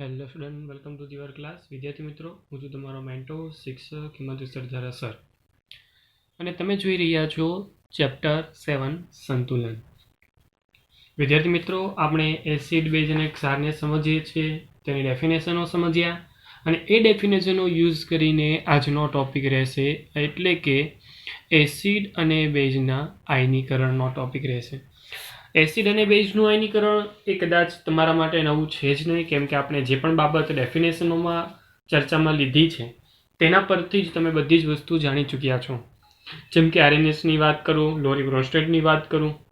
Hello student, welcome to your class. વિદ્યાર્થી મિત્રો, હું છું તમારો મેન્ટો શિક્ષક હિમાંશુ સરદારા સર, અને તમે જોઈ રહ્યા છો ચેપ્ટર 7 સંતુલન. વિદ્યાર્થી મિત્રો, આપણે એસિડ બેઝ અને ક્ષારને સમજીએ છીએ, તેની ડેફિનેશનો સમજ્યા, અને એ ડેફિનેશનો યુઝ કરીને આજનો ટોપિક રહેશે, એટલે કે એસિડ અને બેઝના આયનીકરણનો ટોપિક રહેશે. એસિડ અને બેઝનું આયનીકરણ એ કદાચ તમારા માટે નવું છે જ નહીં, કેમ કે આપણે જે પણ બાબત ડેફિનેશનોમાં ચર્ચામાં લીધી છે તેના પરથી જ તમે બધી જ વસ્તુ જાણી ચૂક્યા છો. જેમ કે આરએનએસની વાત કરું, લોરી બ્રોન્સ્ટેડની વાત કરું,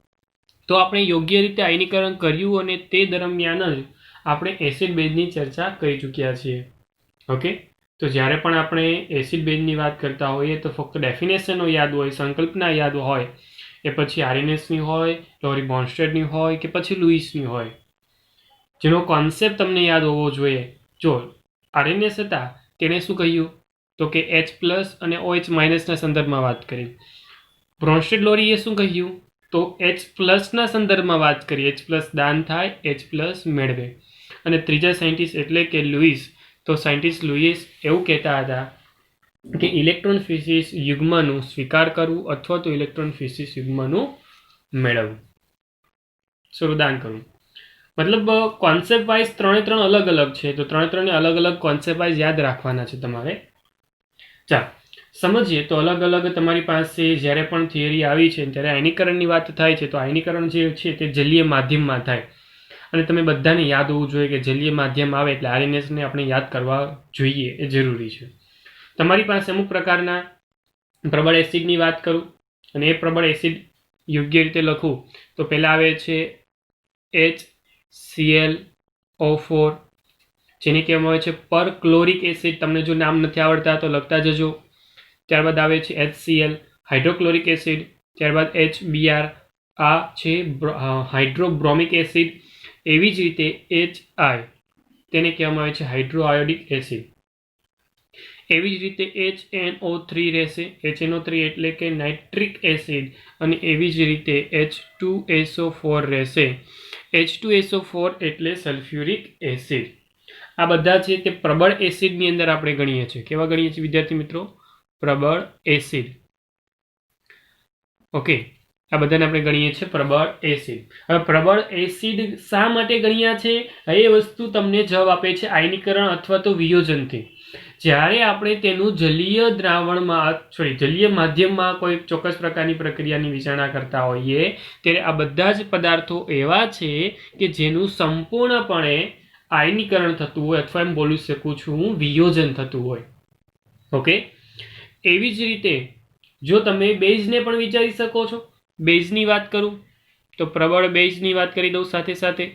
તો આપણે યોગ્ય રીતે આયનીકરણ કર્યું અને તે દરમિયાન જ આપણે એસિડ બેઝની ચર્ચા કરી ચૂક્યા છીએ. ઓકે, તો જ્યારે પણ આપણે એસિડ બેઝની વાત કરતા હોઈએ તો ફક્ત ડેફિનેશનો યાદ હોય, સંકલ્પના યાદ હોય, એ પછી આરએનએસની હોય, લોરી બોન્સ્ટેડની હોય કે પછી લુઈસની હોય, જેનો કોન્સેપ્ટ તમને યાદ હોવો જોઈએ. જો આરએનએસ હતા તેણે શું કહ્યું, તો કે H+ અને OH- ના સંદર્ભમાં વાત કરી. બ્રોન્સ્ટેડ લોરીએ શું કહ્યું, તો H+ ના સંદર્ભમાં વાત કરી. H+ દાન થાય, H+ મેળવે. અને ત્રીજા સાયન્ટિસ્ટ એટલે કે લુઈસ, તો સાયન્ટિસ્ટ લુઈસ એવું કહેતા હતા કે ઇલેક્ટ્રોન ફિઝિસ યુગ્મનું સ્વીકાર કરવું અથવા તો ઇલેક્ટ્રોન ફિઝિસ યુગ્મનું મેળવવું, દાન કરવું. મતલબ કોન્સેપ્ટ વાઇઝ ત્રણે અલગ અલગ છે, તો ત્રણે અલગ અલગ કોન્સેપ્ટ વાઇઝ યાદ રાખવાના છે તમારે. ચાલો સમજીએ. તો અલગ અલગ તમારી પાસે જ્યારે પણ થિયરી આવી છે ત્યારે આયનીકરણની વાત થાય છે, તો આયનીકરણ જે છે તે જલીય માધ્યમમાં થાય, અને તમે બધાને યાદ હોવું જોઈએ કે જલીય માધ્યમ આવે એટલે આરએનએસને આપણે યાદ કરવા જોઈએ, એ જરૂરી છે. તમારી પાસે અમુક પ્રકારના પ્રબળ એસિડની વાત કરું, અને એ પ્રબળ એસિડ યોગ્ય રીતે લખું તો પહેલાં આવે છે HClO4, જેને કહેવામાં આવે છે પરક્લોરિક એસિડ. તમને જો નામ નથી આવડતા તો લખતા જજો. ત્યારબાદ આવે છે HCl, હાઇડ્રોક્લોરિક એસિડ. ત્યારબાદ HBr, આ છે હાઇડ્રોબ્રોમિક એસિડ. એવી જ રીતે HI, તેને કહેવામાં આવે છે હાઇડ્રોઆયોડિક એસિડ. એવી જ રીતે HNO3 રહેશે, HNO3 એટલે કે નાઇટ્રિક એસિડ. અને એવી જ રીતે H2SO4 રહેશે, H2SO4 એટલે સલ્ફ્યુરિક એસિડ. આ બધા છે તે પ્રબળ એસિડની અંદર આપણે ગણીએ છીએ. કેવા ગણીએ છીએ વિદ્યાર્થી મિત્રો? પ્રબળ એસિડ. ઓકે, આ બધાને આપણે ગણીએ છીએ પ્રબળ એસિડ. હવે પ્રબળ એસિડ શા માટે ગણ્યા છે એ વસ્તુ તમને જવાબ આપે છે આયનીકરણ અથવા તો વિયોજનથી. જ્યારે આપણે તેનું જલીય દ્રાવણમાં જલીય માધ્યમમાં કોઈ ચોક્કસ પ્રકારની પ્રક્રિયાની વિચારણા કરતા હોઈએ ત્યારે આ બધા જ પદાર્થો એવા છે કે જેનું સંપૂર્ણપણે આયનીકરણ થતું હોય, અથવા એમ બોલી શકું છું વિયોજન થતું હોય. ઓકે, એવી જ રીતે જો તમે બેઝને પણ વિચારી શકો છો. બેઝની વાત કરું તો પ્રબળ બેઝની વાત કરી દઉં સાથે સાથે.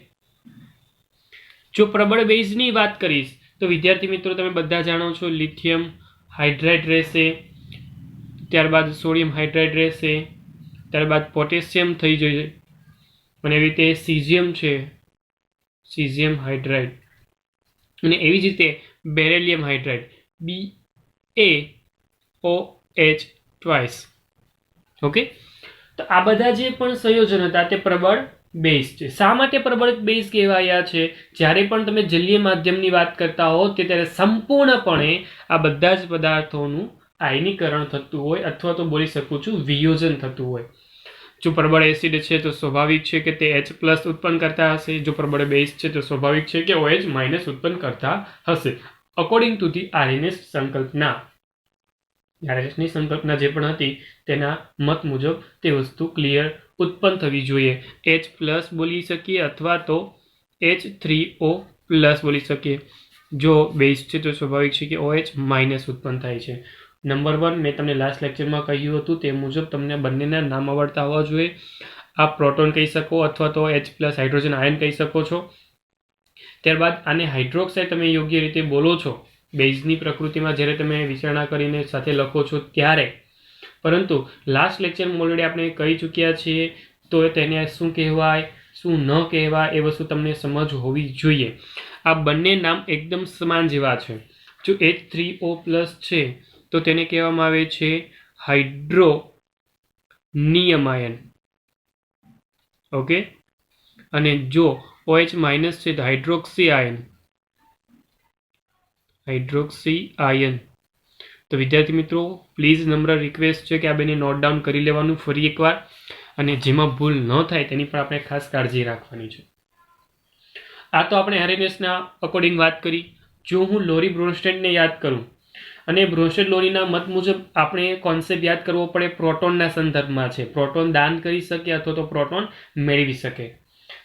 જો પ્રબળ બેઝની વાત કરીશ તો વિદ્યાર્થી મિત્રો તમે બધા જાણો છો લિથિયમ હાઇડ્રાઇડ રહેશે, ત્યારબાદ સોડિયમ હાઇડ્રાઇડ રહેશે, ત્યારબાદ પોટેશિયમ થઈ જશે, અને એવી રીતે સીઝિયમ છે, સીઝિયમ હાઇડ્રાઇડ, અને એવી જ રીતે beryllium hydride, BaOH twice. Okay, તો આ બધા જે પણ સંયોજન હતા તે પ્રબળ બેઝ છે. શા માટે પ્રબળ બેઝ કહેવાયા છે? જ્યારે પણ તમે જલીય માધ્યમની વાત કરતા હો ત્યારે સંપૂર્ણપણે આ બધા જ પદાર્થોનું આયનીકરણ થતું હોય, અથવા તો બોલી શકું છું વિયોજન થતું હોય. જો પ્રબળ એસિડ છે તો સ્વાભાવિક છે કે તે H+ ઉત્પન્ન કરતા હશે. જો પ્રબળ બેઝ છે તો સ્વાભાવિક છે કે OH- ઉત્પન્ન કરતા હશે, અકોર્ડિંગ ટુ ધી આરએનએસ સંકલ્પના. આરએનએસની સંકલ્પના જે પણ હતી તેના મત મુજબ તે વસ્તુ ક્લિયર ઉત્પન્ન થવી જોઈએ. H+ બોલી શકીએ અથવા તો H3O+ બોલી શકીએ. જો બેઝ છે તો સ્વાભાવિક છે કે OH- ઉત્પન્ન થાય છે. નંબર 1, મેં તમને લાસ્ટ લેક્ચરમાં કહ્યું હતું તે મુજબ તમને બંનેના નામ આવડતા હોવા જોઈએ. આ પ્રોટોન કહી શકો અથવા તો H+ હાઇડ્રોજન આયન કહી શકો છો. ત્યારબાદ આને હાઇડ્રોક્સાઇડ તમે યોગ્ય રીતે બોલો છો બેઝની પ્રકૃતિમાં જ્યારે તમે વિચારણા કરીને સાથે લખો છો ત્યારે. પરંતુ લાસ્ટ લેક્ચરમાં ઓલરેડી આપણે કહી ચૂક્યા છીએ, તો તેને શું કહેવાય શું ન કહેવાય એ વસ્તુ તમને સમજ હોવી જોઈએ. આ બંને નામ એકદમ સમાન જેવા છે. જો H3O+ છે તો તેને કહેવામાં આવે છે હાઇડ્રોનિયમ આયન. ઓકે, અને જો OH- છે તો હાઇડ્રોક્સી આયન. Hydroxy ion. તો વિદ્યાર્થી મિત્રો પ્લીઝ નમ્ર રિક્વેસ્ટ છે કે આ બેને નોટ ડાઉન કરી લેવાનું ફરી એકવાર, અને જેમાં ભૂલ ન થાય તેની પણ આપણે ખાસ કાળજી રાખવાની છે. આ તો આપણે આરએનએસના અકોર્ડિંગ વાત કરી. જો હું લોરી બ્રોન્સ્ટેડને યાદ કરું અને બ્રોન્સ્ટેડ લોરીના મત મુજબ આપણે કોન્સેપ્ટ યાદ કરવો પડે પ્રોટોનના સંદર્ભમાં છે. પ્રોટોન દાન કરી શકે અથવા તો પ્રોટોન મેળવી શકે.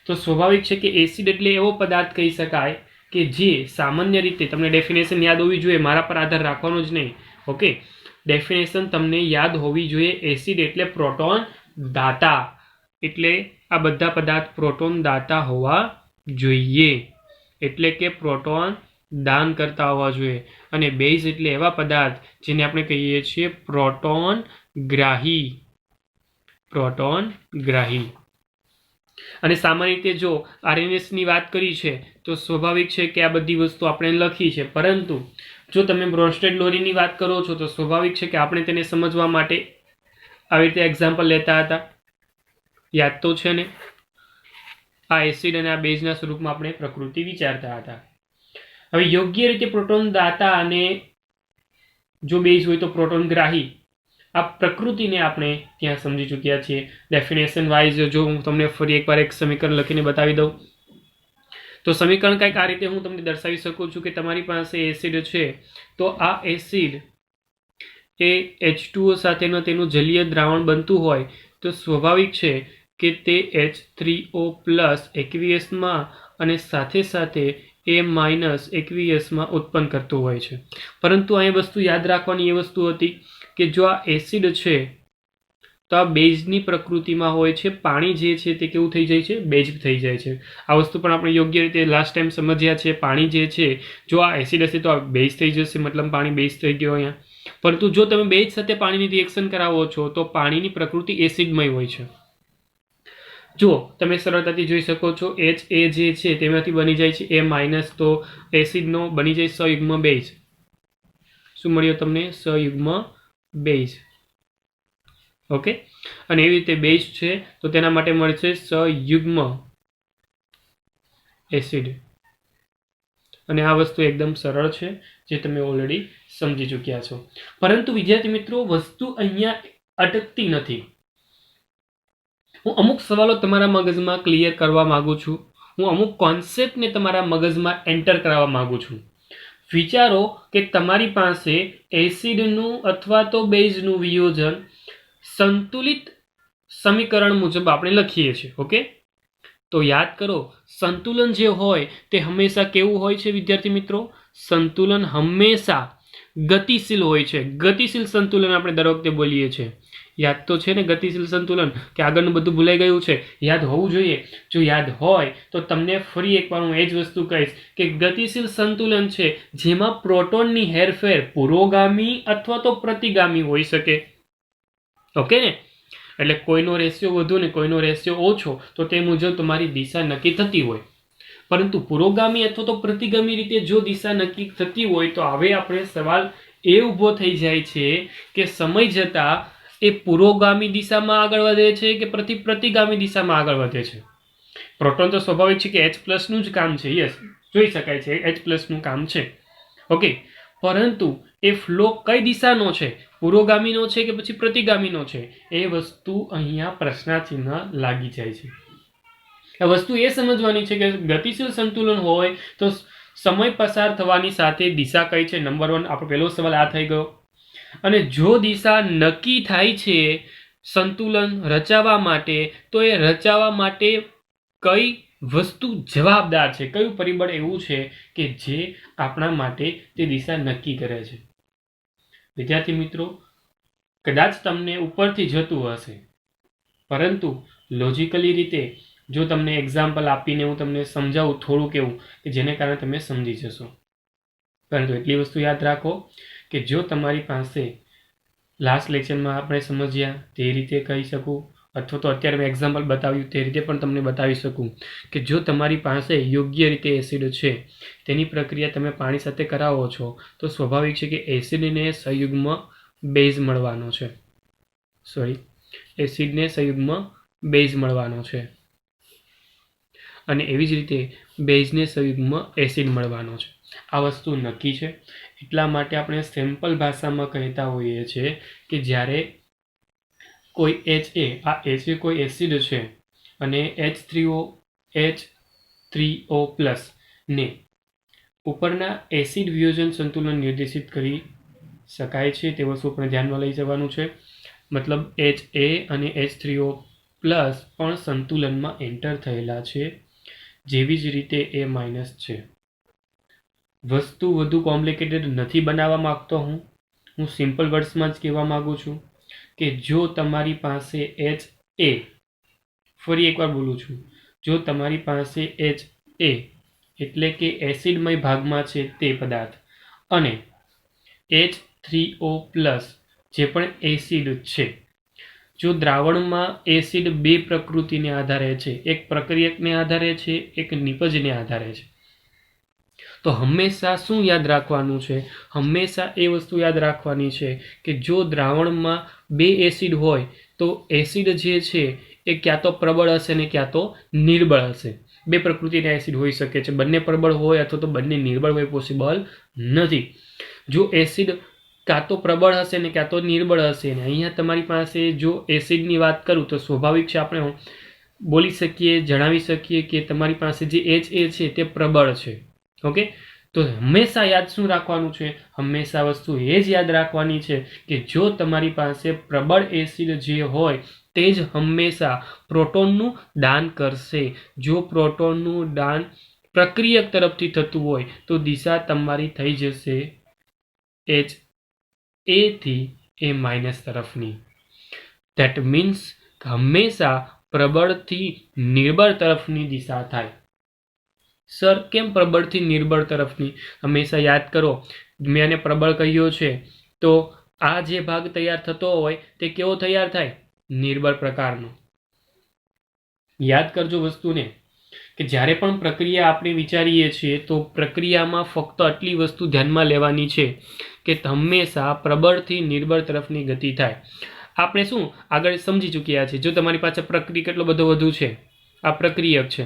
તો સ્વાભાવિક છે કે એસિડ એટલે એવો પદાર્થ કહી શકાય કે જે સામાન્ય રીતે તમને ડેફિનેશન યાદ હોવી જોઈએ, મારા પર આધાર રાખવાનો જ નહીં. ઓકે, ડેફિનેશન તમને યાદ હોવી જોઈએ. એસિડ એટલે પ્રોટોન દાતા, એટલે આ બધા પદાર્થ પ્રોટોન દાતા હોવા જોઈએ, એટલે કે પ્રોટોન દાન કરતા હોવા જોઈએ. અને બેઝ એટલે એવા પદાર્થ જેને આપણે કહીએ છીએ પ્રોટોન ગ્રાહી. પ્રોટોન ગ્રાહી. અને સામાન્ય રીતે જો આરએનએસની વાત કરી છે તો સ્વાભાવિક છે કે આ બધી વસ્તુ આપણે લખી છે, પરંતુ જો તમે બ્રોન્સ્ટેડ લોરીની વાત કરો છો તો સ્વાભાવિક છે કે આપણે તેને સમજવા માટે આવી રીતે એક્ઝામ્પલ લેતા હતા. યાદ તો છે ને, આ એસિડ અને આ બેઝના સ્વરૂપમાં આપણે પ્રકૃતિ વિચારતા હતા. હવે યોગ્ય રીતે પ્રોટોન દાતા અને જો બેઝ હોય તો પ્રોટોન ગ્રાહી, આ પ્રકૃતિને આપણે ત્યાં સમજી ચૂક્યા છીએ. ડેફિનેશન વાઇઝ જો હું તમને ફરી એકવાર એક સમીકરણ લખીને બતાવી દઉં તો સમીકરણ કંઈક આ રીતે હું તમને દર્શાવી શકું છું કે તમારી પાસે એસિડ છે, તો આ એસિડ એ H2O સાથેનું તેનું જલીય દ્રાવણ બનતું હોય તો સ્વાભાવિક છે કે તે H3O પ્લસ એકવીએસમાં અને સાથે સાથે A- એકવીએસમાં ઉત્પન્ન કરતું હોય છે. પરંતુ અહીં વસ્તુ યાદ રાખવાની એ વસ્તુ હતી કે જો આ એસિડ છે તો આ બેઝની પ્રકૃતિમાં હોય છે. પાણી જે છે તે કેવું થઈ જાય છે? બેઝ થઈ જાય છે. આ વસ્તુ પણ આપણે યોગ્ય રીતે લાસ્ટ ટાઈમ સમજ્યા છે. પાણી જે છે જો આ એસિડ હશે તો આ બેઝ થઈ જશે, મતલબ પાણી બેઝ થઈ ગયો અહીંયા. પરંતુ જો તમે બેઝ સાથે પાણીની રિએક્શન કરાવો છો તો પાણીની પ્રકૃતિ એસિડમય હોય છે. જો તમે સરળતાથી જોઈ શકો છો HA જે છે તેમાંથી બની જાય છે A-, તો એસિડનો બની જાય સયુગ્મ બેઝ. શું મળ્યો તમને? સયુગ્મ બેઝ. ઓકે, અને એવી રીતે બેઝ છે તો તેના માટે મળશે સયુગ્મ એસિડ. અને આ વસ્તુ એકદમ સરળ છે જે તમે ઓલરેડી સમજી ચૂક્યા છો. પરંતુ વિદ્યાર્થી મિત્રો વસ્તુ અહીંયા અટકતી નથી. હું અમુક સવાલો તમારા મગજમાં ક્લિયર કરવા માંગુ છું. હું અમુક કોન્સેપ્ટને તમારા મગજમાં એન્ટર કરાવવા માંગુ છું. વિચારો કે તમારી પાસે એસિડનું અથવા તો બેઝનું વિયોજન સંતુલિત સમીકરણ મુજબ આપણે લખીએ છીએ. ઓકે, તો યાદ કરો સંતુલન જે હોય તે હંમેશા કેવું હોય છે વિદ્યાર્થી મિત્રો? સંતુલન હંમેશા ગતિશીલ હોય છે. ગતિશીલ સંતુલન આપણે દર વખતે બોલીએ છીએ. યાદ તો છે ને ગતિશીલ સંતુલન? કે આગળનું બધું ભૂલાઈ ગયું છે? યાદ હોવું જોઈએ. જો યાદ હોય તો તમને ફરી એકવાર હું એ જ વસ્તુ કહીશ કે ગતિશીલ સંતુલન છે જેમાં પ્રોટોનની હેરફેર પુરોગામી અથવા તો પ્રતિગામી હોઈ શકે. ઓકે ને? એટલે કોઈનો રેશિયો વધુ ને કોઈનો રેશિયો ઓછો તો તે મુજબ તમારી દિશા નક્કી થતી હોય. પરંતુ પુરોગામી અથવા તો પ્રતિગામી રીતે જો દિશા નક્કી થતી હોય તો હવે આપણે સવાલ એ ઊભો થઈ જાય છે કે સમય જતા એ પુરોગામી દિશામાં આગળ વધે છે કે પ્રતિગામી દિશામાં આગળ વધે છે? પ્રોટોન તો સ્વાભાવિક છે કે H+ નું જ કામ છે. યસ, જોઈ શકાય છે H+ નું કામ છે. ઓકે, પરંતુ એ ફ્લો કઈ દિશાનો છે? પુરોગામીનો છે કે પછી પ્રતિગામીનો છે? એ વસ્તુ અહીંયા પ્રશ્નાચિહ્ન લાગી જાય છે. આ વસ્તુ એ સમજવાની છે કે ગતિશીલ સંતુલન હોય તો સમય પસાર થવાની સાથે દિશા કઈ છે? નંબર 1 આપણો પહેલો સવાલ આ થઈ ગયો. અને જો દિશા નક્કી થાય છે સંતુલન રચાવવા માટે, તો એ રચાવવા માટે કઈ વસ્તુ જવાબદાર છે? કયું પરિબળ એવું છે કે જે આપણા માટે તે દિશા નક્કી કરે છે? વિદ્યાર્થી મિત્રો, કદાચ તમને ઉપરથી જતું હશે, પરંતુ લોજિકલી રીતે જો તમને એક્ઝામ્પલ આપીને હું તમને સમજાવું થોડુંક એવું કે જેને કારણે તમે સમજી જશો. પરંતુ એટલી વસ્તુ યાદ રાખો કે જો તમારી પાસે લાસ્ટ લેક્ચરમાં આપણે સમજ્યા તે રીતે કહી શકું, અથવા તો અત્યારે મેં એક્ઝામ્પલ બતાવ્યું તે રીતે પણ તમને બતાવી શકું કે જો તમારી પાસે યોગ્ય રીતે એસિડ છે, તેની પ્રક્રિયા તમે પાણી સાથે કરાવો છો તો સ્વાભાવિક છે કે એસિડને સંયુગ્મ બેઝ મળવાનો છે. એસિડને સંયુગ્મ બેઝ મળવાનો છે અને એવી જ રીતે બેઝને સંયુગ્મ એસિડ મળવાનો છે. આ વસ્તુ નક્કી છે. એટલા માટે આપણે સિમ્પલ ભાષામાં કહેતા હોઈએ છીએ કે જ્યારે કોઈ HA કોઈ એસિડ છે અને H3O પ્લસ ને ઉપરના એસિડ વિયોજન સંતુલન નિર્દેશિત કરી શકાય છે તે વસ્તુ આપણે ધ્યાનમાં લઈ જવાનું છે. મતલબ HA અને H3O પ્લસ પણ સંતુલનમાં એન્ટર થયેલા છે, જેવી જ રીતે A માઇનસ છે. વસ્તુ વધુ કોમ્પ્લિકેટેડ નથી બનાવવા માંગતો હું સિમ્પલ વર્ડ્સમાં જ કહેવા માંગુ છું કે જો તમારી પાસે HA, ફરી એકવાર બોલું છું, જો તમારી પાસે HA એટલે કે એસિડમય ભાગમાં છે તે પદાર્થ અને H3O પ્લસ જે પણ એસિડ છે, જો દ્રાવણમાં એસિડ બે પ્રકૃતિને આધારે છે, એક પ્રક્રિયકને આધારે છે, એક નિપજને આધારે છે, તો હંમેશા શું યાદ રાખવાનું છે? હંમેશા એ વસ્તુ યાદ રાખવાની છે કે જો દ્રાવણમાં બે એસિડ હોય તો એસિડ જે છે એ ક્યાં તો પ્રબળ હશે ને ક્યાં તો નિર્બળ હશે. બે પ્રકૃતિના એસિડ હોઈ શકે છે, બંને પ્રબળ હોય અથવા તો બંને નિર્બળ હોય પોસિબલ નથી. જો એસિડ કાં તો પ્રબળ હશે ને ક્યાં તો નિર્બળ હશે ને અહીંયા તમારી પાસે જો એસિડની વાત કરું તો સ્વાભાવિક છે આપણે બોલી શકીએ, જણાવી શકીએ કે તમારી પાસે જે HA છે તે પ્રબળ છે. ઓકે, તો હંમેશા યાદ શું રાખવાનું છે? હંમેશા વસ્તુ એ જ યાદ રાખવાની છે કે જો તમારી પાસે પ્રબળ એસિડ જે હોય તે જ હંમેશા પ્રોટોનનું દાન કરશે. જો પ્રોટોનનું દાન પ્રક્રિયક તરફથી થતું હોય તો દિશા તમારી થઈ જશે HA થી A માઇનસ તરફની. ધેટ મીન્સ હંમેશા પ્રબળથી નિર્બળ તરફની દિશા થાય. સર કેમ પ્રબળથી નિર્બળ તરફની? હંમેશા યાદ કરો, મેં આને પ્રબળ કહ્યો છે તો આ જે ભાગ તૈયાર થતો હોય તે કેવો તૈયાર થાય? નિર્બળ પ્રકારનો. યાદ કરજો વસ્તુને કે જ્યારે પણ પ્રક્રિયા આપણે વિચારીએ છીએ તો પ્રક્રિયામાં ફક્ત આટલી વસ્તુ ધ્યાનમાં લેવાની છે કે હંમેશા પ્રબળથી નિર્બળ તરફની ગતિ થાય. આપણે શું આગળ સમજી ચૂક્યા છે, જો તમારી પાસે પ્રક્રિયક એટલો બધો વધુ છે, આ પ્રક્રિયક છે,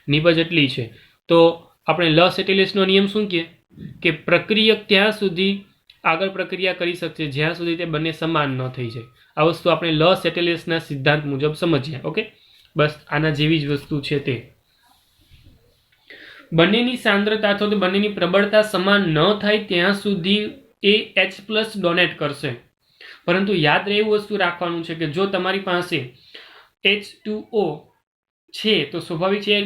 નિપજ એટલી છે, તો આપણે લસ એટેલિસનો નિયમ શું કહે કે પ્રક્રિયક ત્યાં સુધી આગળ પ્રક્રિયા કરી શકશે જ્યાં સુધી તે બંને સમાન ન થઈ જાય. આ વસ્તુ આપણે લસ એટેલિસના સિદ્ધાંત મુજબ સમજ્યા. ઓકે, બસ આના જેવી જ વસ્તુ છે તે. બંનેની સાંદ્રતા અથવા તો બંનેની પ્રબળતા સમાન ન થાય ત્યાં સુધી એ H પ્લસ ડોનેટ કરશે. પરંતુ યાદ રહે એવું વસ્તુ રાખવાનું છે કે જો તમારી પાસે H2O છે તો સ્વાભાવિક છે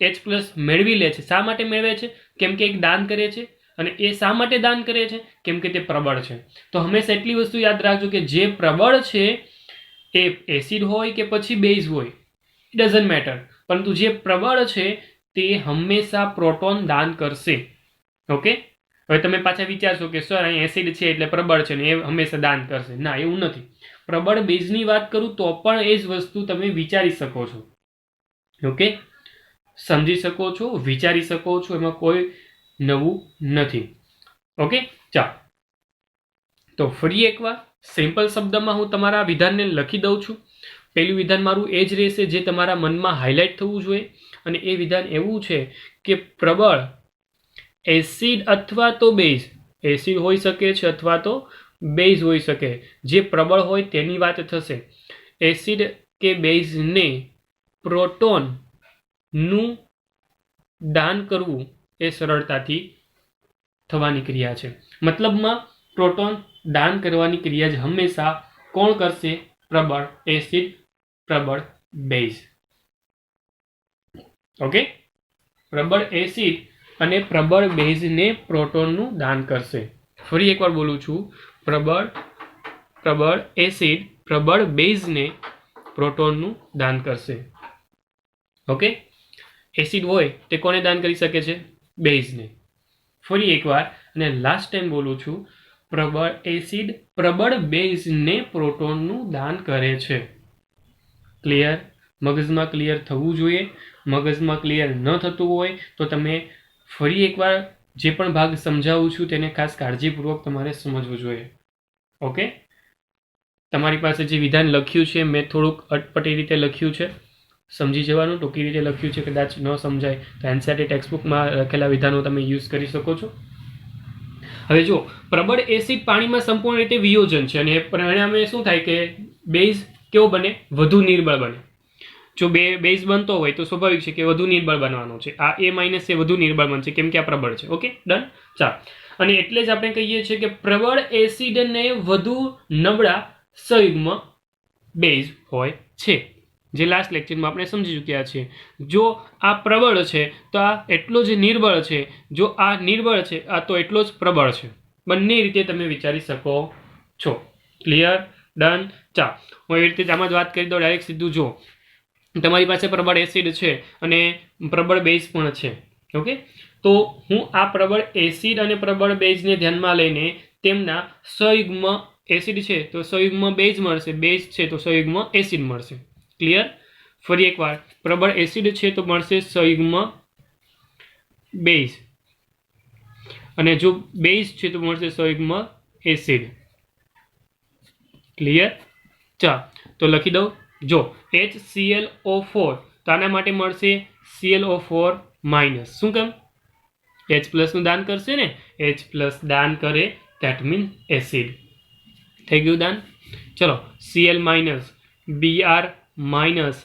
H પ્લસ મેળવી લે છે. શા માટે મેળવે છે? કેમ કે એક દાન કરે છે. અને એ શા માટે દાન કરે છે? કેમ કે તે પ્રબળ છે. તો હંમેશા એટલી વસ્તુ યાદ રાખજો કે જે પ્રબળ છે એ એસિડ હોય કે પછી બેઝ હોય, ઇટ ડઝન્ટ મેટર, પરંતુ જે પ્રબળ છે તે હંમેશા પ્રોટોન દાન કરશે. ઓકે, હવે તમે પાછા વિચારશો કે સર અહીં એસિડ છે એટલે પ્રબળ છે ને એ હંમેશા દાન કરશે. ના, એવું નથી. પ્રબળ બેઝની વાત કરું તો પણ એ જ વસ્તુ તમે વિચારી શકો છો. ઓકે, સમજી શકો છો, વિચારી શકો છો, એમાં કોઈ નવું નથી. ઓકે, ચાલો તો ફરી એકવાર સિમ્પલ શબ્દમાં હું તમારા વિધાનને લખી દઉં છું. પહેલું વિધાન મારું એ જ રહેશે જે તમારા મનમાં હાઇલાઇટ થવું જોઈએ, અને એ વિધાન એવું છે કે પ્રબળ એસિડ અથવા તો બેઝ, એસિડ હોઈ શકે છે અથવા તો બેઝ હોઈ શકે, જે પ્રબળ હોય તેની વાત થશે. એસિડ કે બેઝને પ્રોટોનનું દાન કરવું એ સરળતાથી થવાની ક્રિયા છે. મતલબમાં પ્રોટોન દાન કરવાની ક્રિયા જ હંમેશા કોણ કરશે? પ્રબળ એસિડ, પ્રબળ બેઝ. ઓકે, પ્રબળ એસિડ અને પ્રબળ બેઝને પ્રોટોનનું દાન કરશે. ફરી એકવાર બોલું છું, પ્રબળ એસિડ પ્રબળ બેઝને પ્રોટોનનું દાન કરશે. ઓકે, એસિડ હોય તે કોને દાન કરી શકે છે? બેઝને. ફરી એકવાર અને લાસ્ટ ટાઈમ બોલું છું, પ્રબળ એસિડ પ્રબળ બેઝને પ્રોટોનનું દાન કરે છે. ક્લિયર? મગજમાં ક્લિયર થવું જોઈએ. મગજમાં ક્લિયર ન થતું હોય તો તમે ફરી એકવાર જે પણ ભાગ સમજાવું છું તેને ખાસ કાળજીપૂર્વક તમારે સમજવું જોઈએ. ઓકે, તમારી પાસે જે વિધાન લખ્યું છે મેં થોડુંક અટપટી રીતે લખ્યું છે, સમજી જવાનું. ટૂંકી રીતે લખ્યું છે, કદાચ ન સમજાય તો એનસીઈઆરટી ટેક્સ્ટબુકમાં લખેલા વિધાનો તમે યુઝ કરી શકો છો. હવે જો પ્રબળ એસિડ પાણીમાં સંપૂર્ણ રીતે વિયોજન છે અને પરિણામે શું થાય કે બેઝ કેવો બને, વધુ નિર્બળ બને. જો બેઝ બનતો હોય તો સ્વાભાવિક છે કે વધુ નિર્બળ બનવાનો છે. આ A- એ વધુ નિર્બળ બનશે કેમ કે આ પ્રબળ છે. Okay, done. ચાલો, અને એટલે જ આપણે કહીએ છીએ કે પ્રબળ એસિડને વધુ નબળા સંયુગ્મ બેઝ હોય છે, જે લાસ્ટ લેક્ચરમાં આપણે સમજી ચૂક્યા છીએ. જો આ પ્રબળ છે તો આ એટલો જ નિર્બળ છે, જો આ નિર્બળ છે આ તો એટલો જ પ્રબળ છે. બંને રીતે તમે વિચારી શકો છો. ક્લિયર? ડન. ચાલો, હું એવી રીતે આમાં જ વાત કરી દઉં ડાયરેક્ટ સીધું. જો તમારી પાસે પ્રબળ એસિડ છે અને પ્રબળ બેઝ પણ છે. ઓકે, તો હું આ પ્રબળ એસિડ અને પ્રબળ બેઝને ધ્યાનમાં લઈને તેમના સંયુગ્મ એસિડ છે તો સંયુગ્મ બેઝ મળશે, બેઝ છે તો સંયુગ્મ એસિડ મળશે. ક્લિયર? ફરી એકવાર, પ્રબળ એસિડ છે તો મળશે સંયુગ્મ બેઝ, અને જો બેઝ છે તો મળશે સંયુગ્મ એસિડ. ક્લિયર? ચાલો, તો લખી દઉં. જો HClO4 તો આના માટે મળશે ClO4 માઇનસ. શું કેમ? H પ્લસ નું દાન કરશે ને, H પ્લસ દાન કરે ધેટ મીન એસિડ. થઈ ગયું દાન. ચલો, Cl minus, Br minus,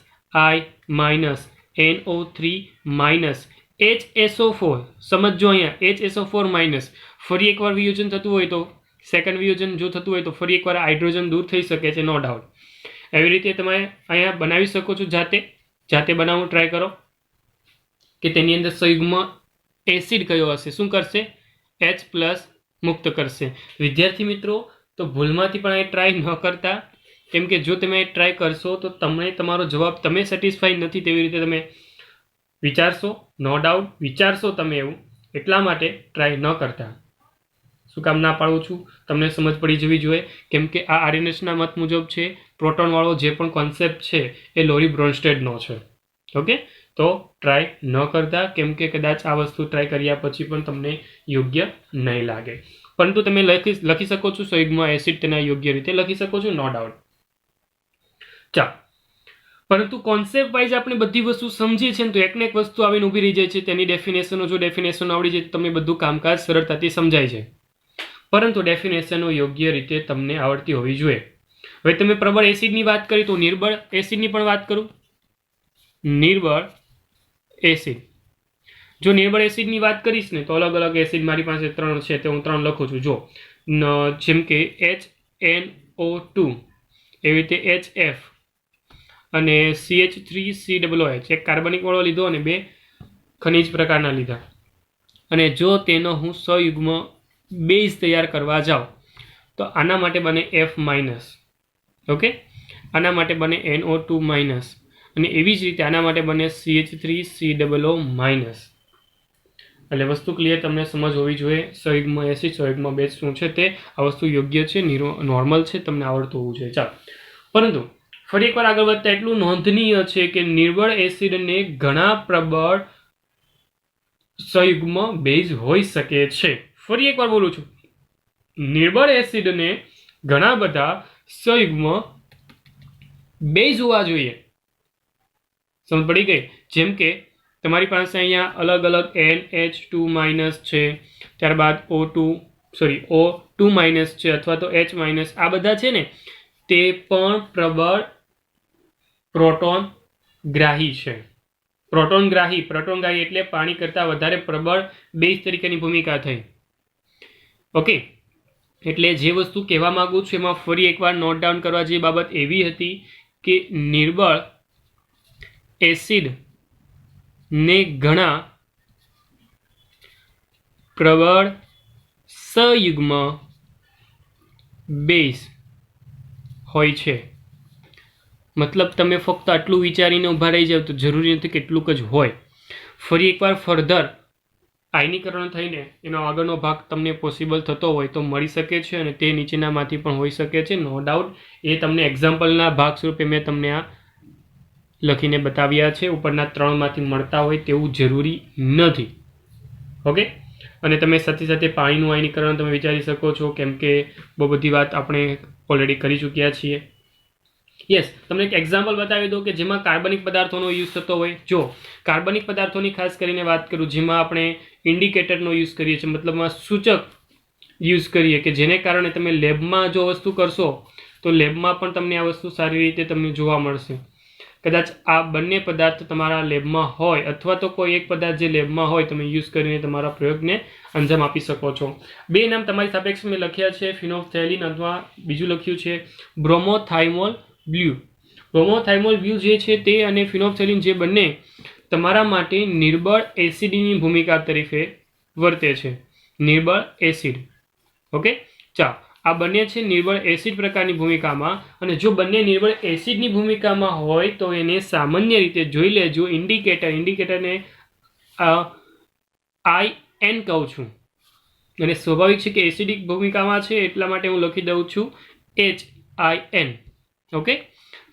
I minus, NO3 minus, HSO4. સમજો અહીંયા HSO4 માઇનસ. ફરી એકવાર વિયોજન થતું હોય તો, સેકન્ડ વિયોજન જો થતું હોય તો ફરી એકવાર હાઇડ્રોજન દૂર થઈ શકે છે, નો ડાઉટ. એવી રીતે તમે અહીંયા બનાવી શકો છો. જાતે બનાવવું ટ્રાય કરો કે તેની અંદર સંયુગ્મ એસિડ કયો હશે. શું કરશે? H પ્લસ મુક્ત કરશે. વિદ્યાર્થી મિત્રો, તો ભૂલમાંથી પણ એ ટ્રાય ન કરતા, કેમ કે જો તમે ટ્રાય કરશો તો તમને તમારો જવાબ તમે સેટિસ્ફાઈ નથી તેવી રીતે તમે વિચારશો. નો ડાઉટ વિચારશો તમે એવું, એટલા માટે ટ્રાય ન કરતા. શું કામ ના પાડું છું? તમને સમજ પડી જવી જોઈએ, કેમ કે આ આર્યનેસના મત મુજબ છે. પ્રોટોનવાળો જે પણ કોન્સેપ્ટ છે એ લોરી બ્રોન્સ્ટેડનો છે. ઓકે, તો ટ્રાય ન કરતા, કેમ કે કદાચ આ વસ્તુ ટ્રાય કર્યા પછી પણ તમને યોગ્ય નહીં લાગે. પરંતુ તમે લખી શકો છો સંયુગ્મ એસિડ, તેના યોગ્ય રીતે લખી શકો છો, નો ડાઉટ. ચાલો, પરંતુ કોન્સેપ્ટ વાઇઝ આપણે બધી વસ્તુ સમજીએ છીએ તો એકને એક વસ્તુ આવીને ઊભી રહી જાય છે, તેની ડેફિનેશનો. જો ડેફિનેશન આવડી જાય તો તમને બધું કામકાજ સરળતાથી સમજાય છે, પરંતુ ડેફિનેશનો યોગ્ય રીતે તમને આવડતી હોવી જોઈએ. હવે તમે પ્રબળ એસિડની વાત કરી તો નિર્બળ એસિડની પણ વાત કરું. નિર્બળ એસિડ, જો નિર્બળ એસિડની વાત કરીશ ને તો અલગ અલગ એસિડ મારી પાસે 3 છે, તે હું 3 લખું છું. જો જેમ કે HNO2, એવી રીતે HF અને CH3COOH. એક કાર્બનિક વાળો લીધો અને 2 ખનિજ પ્રકારના લીધા. અને જો તેનો હું સંયુગ્મ બેઝ તૈયાર કરવા જાઉં તો આના માટે બને F માઇનસ. ઓકે, આના માટે બને NO2 માઇનસ, અને એવી જ રીતે આના માટે બને CH3COO માઇનસ. એટલે વસ્તુ ક્લિયર, તમને સમજ હોવી જોઈએ. સંયુગ્મ એસિડ, સંયુગ્મ બેઝ શું છે તે, આ વસ્તુ યોગ્ય છે, નોર્મલ છે, તમને આવડતું હોવું જોઈએ. ચાલો, પરંતુ ફરી એકવાર આગળ વધતા એટલું નોંધનીય છે કે નિર્બળ એસિડને ઘણા પ્રબળ સંયુગ્મ બેઝ હોઈ શકે છે. ફરી એકવાર બોલું છું, નિર્બળ એસિડને ઘણા બધા સંયુગ્મ બેઝ હોવા જોઈએ. સમજ પડી ગઈ? જેમ કે તમારી પાસે અહીંયા અલગ અલગ NH2 માઇનસ છે, ત્યારબાદ O2 માઇનસ છે, અથવા તો H માઇનસ. આ બધા છે ને તે પણ પ્રબળ પ્રોટોન ગ્રાહી છે. પ્રોટોનગ્રાહી એટલે પાણી કરતાં વધારે પ્રબળ બેઝ તરીકેની ભૂમિકા થઈ. ઓકે, એટલે જે વસ્તુ કહેવા માંગુ છું એમાં ફરી એકવાર નોટ ડાઉન કરવા જેવી બાબત એવી હતી કે નિર્બળ એસિડ ને ઘણા પ્રબળ સંયુગ્મ બેઝ હોય છે. મતલબ તમે ફક્ત આટલું વિચારીને ઊભા રહી જાવ તો જરૂરી નથી કેટલુંક જ હોય. ફરી એકવાર ફર્ધર આયનીકરણ થઈને એનો આગળનો ભાગ તમને પોસિબલ થતો હોય તો મળી શકે છે, અને તે નીચેનામાંથી પણ હોઈ શકે છે, નો ડાઉટ. એ તમને એક્ઝામ્પલના ભાગ સ્વરૂપે મેં તમને આ લખીને બતાવ્યા છે. ઉપરના 3માંથી મળતા હોય તેવું જરૂરી નથી. ઓકે, અને તમે સાથે સાથે પાણીનું આયનીકરણ તમે વિચારી શકો છો, કેમ કે બહુ બધી વાત આપણે ઓલરેડી કરી ચૂક્યા છીએ. યસ, તમને એક એક્ઝામ્પલ બતાવી દઉં કે જેમાં કાર્બનિક પદાર્થોનો યુઝ થતો હોય. જો કાર્બનિક પદાર્થોની ખાસ કરીને વાત કરું, જેમાં આપણે ઇન્ડિકેટરનો યુઝ કરીએ છીએ, મતલબમાં સૂચક યુઝ કરીએ કે જેને કારણે તમે લેબમાં જો વસ્તુ કરશો તો લેબમાં પણ તમને આ વસ્તુ સારી રીતે તમને જોવા મળશે. કદાચ આ બંને પદાર્થ તમારા લેબમાં હોય અથવા તો કોઈ એક પદાર્થ જે લેબમાં હોય તમે યુઝ કરીને તમારા પ્રયોગને અંજામ આપી શકો છો. બે નામ તમારી સાપેક્ષ મેં લખ્યા છે, ફિનોલ્ફથેલિન અથવા બીજું લખ્યું છે બ્રોમોથાઇમોલ બ્લુ. બ્રોમોથાઇમોલ બ્લુ જે છે તે અને ફિનોલ્ફથેલિન જે બંને તમારા માટે નિર્બળ એસિડની ભૂમિકા તરીકે વર્તે છે. નિર્બળ એસિડ. ઓકે, ચાલો, આ બંને છે નિર્બળ એસિડ પ્રકારની ભૂમિકામાં. અને જો બંને નિર્બળ એસિડની ભૂમિકામાં હોય તો એને સામાન્ય રીતે જોઈ લેજો ઇન્ડિકેટરને IN કહું છું. અને સ્વાભાવિક છે કે એસિડિક ભૂમિકામાં છે એટલા માટે હું લખી દઉં છું HIN. ઓકે,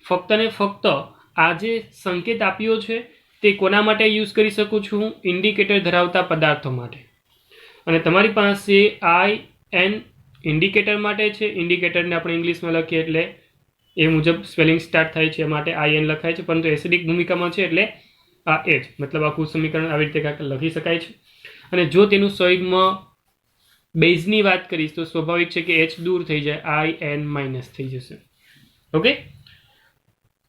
ફક્ત ને ફક્ત આ જે સંકેત આપ્યો છે તે કોના માટે યુઝ કરી શકું છું? ઇન્ડિકેટર ધરાવતા પદાર્થો માટે. અને તમારી પાસે IN ઇન્ડિકેટર માટે છે. ઇન્ડિકેટરને આપણે ઇંગ્લિશમાં લખીએ એટલે એ મુજબ સ્પેલિંગ સ્ટાર્ટ થાય છે, માટે IN લખાય છે, પરંતુ એસિડિક ભૂમિકામાં છે એટલે આ H, મતલબ આખું સમીકરણ આવી રીતે કાંઈક લખી શકાય છે. અને જો તેનું સંયુગ્મ બેઝની વાત કરીશ તો સ્વાભાવિક છે કે H દૂર થઈ જાય, IN માઇનસ થઈ જશે. ઓકે,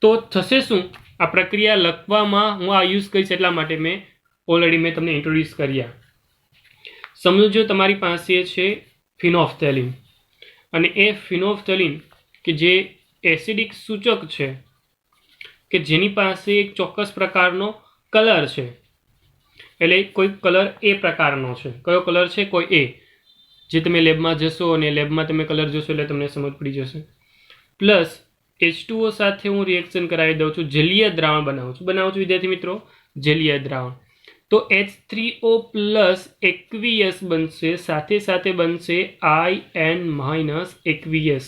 તો થશે શું? આ પ્રક્રિયા લખવામાં હું આ યુઝ કરીશ એટલા માટે મેં તમને ઇન્ટ્રોડ્યુસ કર્યા. સમજો તમારી પાસે છે ફિનોલ્ફથેલિન, અને એ ફિનોલ્ફથેલિન કે જે એસિડિક સૂચક છે કે જેની પાસે એક ચોક્કસ પ્રકારનો કલર છે, એટલે કોઈ કલર એ પ્રકારનો છે. કયો કલર છે? કોઈ એ. જે તમે લેબમાં જશો અને લેબમાં તમે કલર જોશો એટલે તમને સમજ પડી જશે. પ્લસ H2O સાથે હું રિએક્શન કરાવી દઉં છું, જલીય દ્રાવણ બનાવું છું વિદ્યાર્થી મિત્રો, જલીય દ્રાવણ. તો H3O પ્લસ એક્વિયસ બનશે, સાથે સાથે બનશે IN minus aqueous.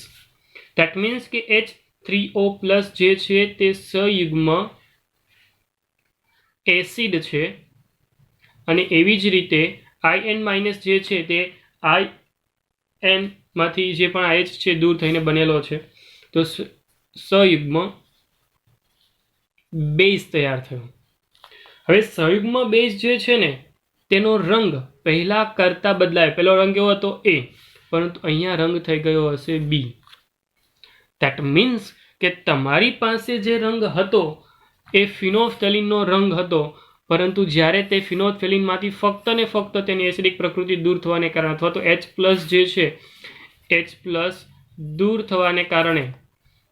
That means કે H3O પ્લસ જે છે તે સયુગ્મ એસિડ છે, અને એવી જ રીતે IN માઇનસ જે છે તે IN માંથી જે પણ H છે દૂર થઈને બનેલો છે, તો સયુગ્મ બેઝ તૈયાર થયો. હવે સંયુગ્મ બેઝ જે છે ને તેનો રંગ પહેલા કરતા બદલાય. પહેલો રંગ કેવો હતો? A, પરંતુ અહીંયા રંગ થઈ ગયો હશે B. ધેટ મીન્સ કે તમારી પાસે જે રંગ હતો એ ફિનોલ્ફથેલિનનો રંગ હતો, પરંતુ જ્યારે તે ફિનોલ્ફથેલિનમાંથી ફક્ત ને ફક્ત તેની એસિડિક પ્રકૃતિ દૂર થવાને કારણે અથવા તો H પ્લસ જે છે H પ્લસ દૂર થવાને કારણે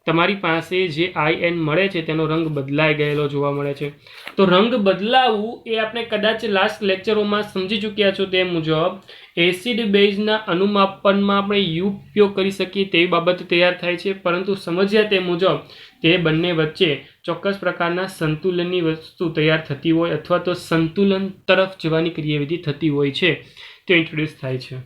તમારી પાસે જે IN મળે છે તેનો રંગ બદલાઈ ગયેલો જોવા મળે છે. તો રંગ બદલાવું એ આપણે કદાચ લાસ્ટ લેક્ચરોમાં સમજી ચૂક્યા છો તે મુજબ એસિડ બેઝના અનુમાપનમાં આપણે ઉપયોગ કરી શકીએ તેવી બાબત તૈયાર થાય છે. પરંતુ સમજ્યા તે મુજબ તે બંને વચ્ચે ચોક્કસ પ્રકારના સંતુલનની વસ્તુ તૈયાર થતી હોય અથવા તો સંતુલન તરફ જવાની ક્રિયાવિધિ થતી હોય છે તે ઇન્ટ્રોડ્યુસ થાય છે.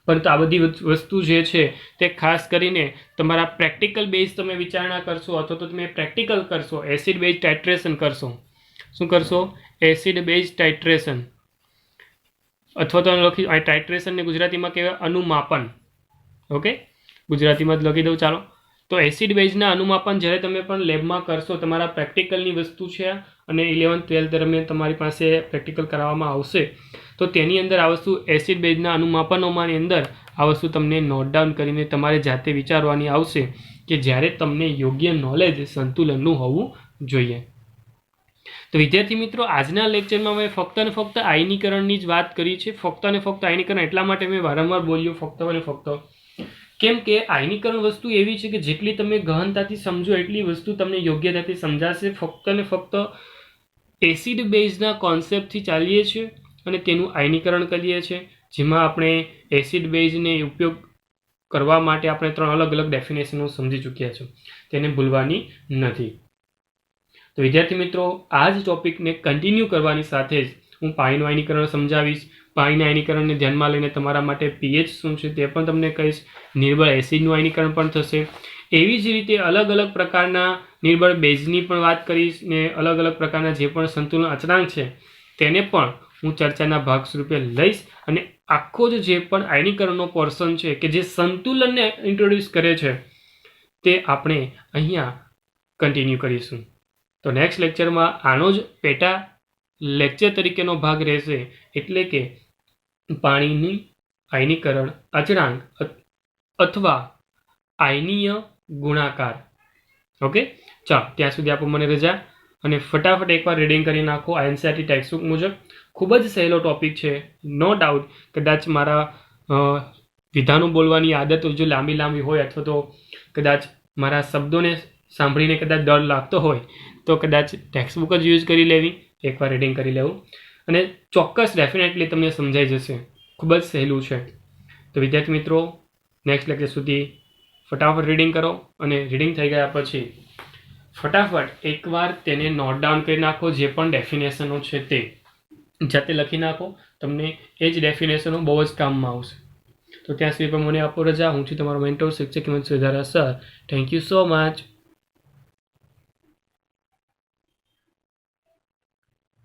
પરંતુ આ બધી વસ્તુ જે છે તે ખાસ કરીને તમારા પ્રેક્ટિકલ બેઝ તમે વિચારણા કરશો અથવા તો તમે પ્રેક્ટિકલ કરશો, એસિડ બેઝ ટાઇટ્રેશન કરશો. શું કરશો? એસિડ બેઝ ટાઇટ્રેશન, અથવા તો લખી ટાઇટ્રેશનને ગુજરાતીમાં કહેવાય અનુમાપન. ઓકે, ગુજરાતીમાં જ લખી દઉં ચાલો. તો એસિડ બેઝના અનુમાપન જ્યારે તમે પણ લેબમાં કરશો, તમારા પ્રેક્ટિકલની વસ્તુ છે અને 11th 12th દરમિયાન તમારી પાસે પ્રેક્ટિકલ કરાવવામાં આવશે, તો તેની અંદર આ વસ્તુ એસિડ બેઝના અનુમાપનોમાંની અંદર આ વસ્તુ તમને નોટ ડાઉન કરીને તમારે જાતે વિચારવાની આવશે કે જ્યારે તમને યોગ્ય નોલેજ સંતુલનનું હોવું જોઈએ. તો વિદ્યાર્થી મિત્રો, આજના લેક્ચરમાં મેં ફક્ત ને ફક્ત આયનીકરણની જ વાત કરી છે. ફક્ત ને ફક્ત આયનીકરણ એટલા માટે મેં વારંવાર બોલ્યો ફક્ત ને ફક્ત, કેમ કે આયનીકરણ વસ્તુ એવી છે કે જેટલી તમે ગહનતાથી સમજો એટલી વસ્તુ તમને યોગ્યતાથી સમજાશે. ફક્ત ને ફક્ત એસિડ બેઝના કોન્સેપ્ટથી ચાલીએ છીએ અને તેનું આયનીકરણ કરીએ છીએ, જેમાં આપણે એસિડ બેઝને ઉપયોગ કરવા માટે આપણે 3 અલગ અલગ ડેફિનેશનો સમજી ચૂક્યા છો, તેને ભૂલવાની નથી. તો વિદ્યાર્થી મિત્રો, આ જ ટોપિકને કન્ટિન્યુ કરવાની સાથે જ હું પાણીનું આયનીકરણ સમજાવીશ. પાણીના આયનીકરણને ધ્યાનમાં લઈને તમારા માટે pH શું છે તે પણ તમને કહીશ. નિર્બળ એસિડનું આયનીકરણ પણ થશે. એવી જ રીતે અલગ અલગ પ્રકારના નિર્બળ બેઝની પણ વાત કરીશ ને અલગ અલગ પ્રકારના જે પણ સંતુલન અચળાંક છે તેને પણ હું ચર્ચાના ભાગ સ્વરૂપે લઈશ. અને આખો જે પણ આયનીકરણનો પોર્શન છે કે જે સંતુલનને ઇન્ટ્રોડ્યુસ કરે છે તે આપણે અહીંયા કન્ટિન્યુ કરીશું. તો નેક્સ્ટ લેક્ચરમાં આનો જ પેટા લેક્ચર તરીકેનો ભાગ રહેશે, એટલે કે પાણીની આયનીકરણ અચળાંક અથવા આયનીય ગુણાકાર. ઓકે, ચાલો ત્યાં સુધી આપો મને રજા અને ફટાફટ એકવાર રીડિંગ કરી નાખો એનસીઈઆરટી ટેક્સ્ટબુક મુજબ. ખૂબ જ સહેલો ટોપિક છે, નો ડાઉટ. કદાચ મારા વિધાનો બોલવાની આદત જો લાંબી હોય અથવા તો કદાચ મારા શબ્દોને સાંભળીને કદાચ ડર લાગતો હોય તો કદાચ ટેક્સ્ટબુક જ યુઝ કરી લેવી, એકવાર રીડિંગ કરી લેવું અને ચોક્કસ ડેફિનેટલી તમને સમજાઈ જશે. ખૂબ જ સહેલું છે. તો વિદ્યાર્થી મિત્રો, નેક્સ્ટ લેક્ચર સુધી ફટાફટ રીડિંગ કરો અને રીડિંગ થઈ ગયા પછી ફટાફટ એકવાર તેને નોટ ડાઉન કરી નાખો. જે પણ ડેફિનેશનો છે તે જાતે લખી નાખો, તમને એ જ ડેફિનેશનો બહુ જ કામમાં આવશે. તો ત્યાં સુધી પણ મને આપો રજા. હું છું તમારો મેન્ટોર શિક્ષક હિમાંશુ ધારા sir. Thank you so much.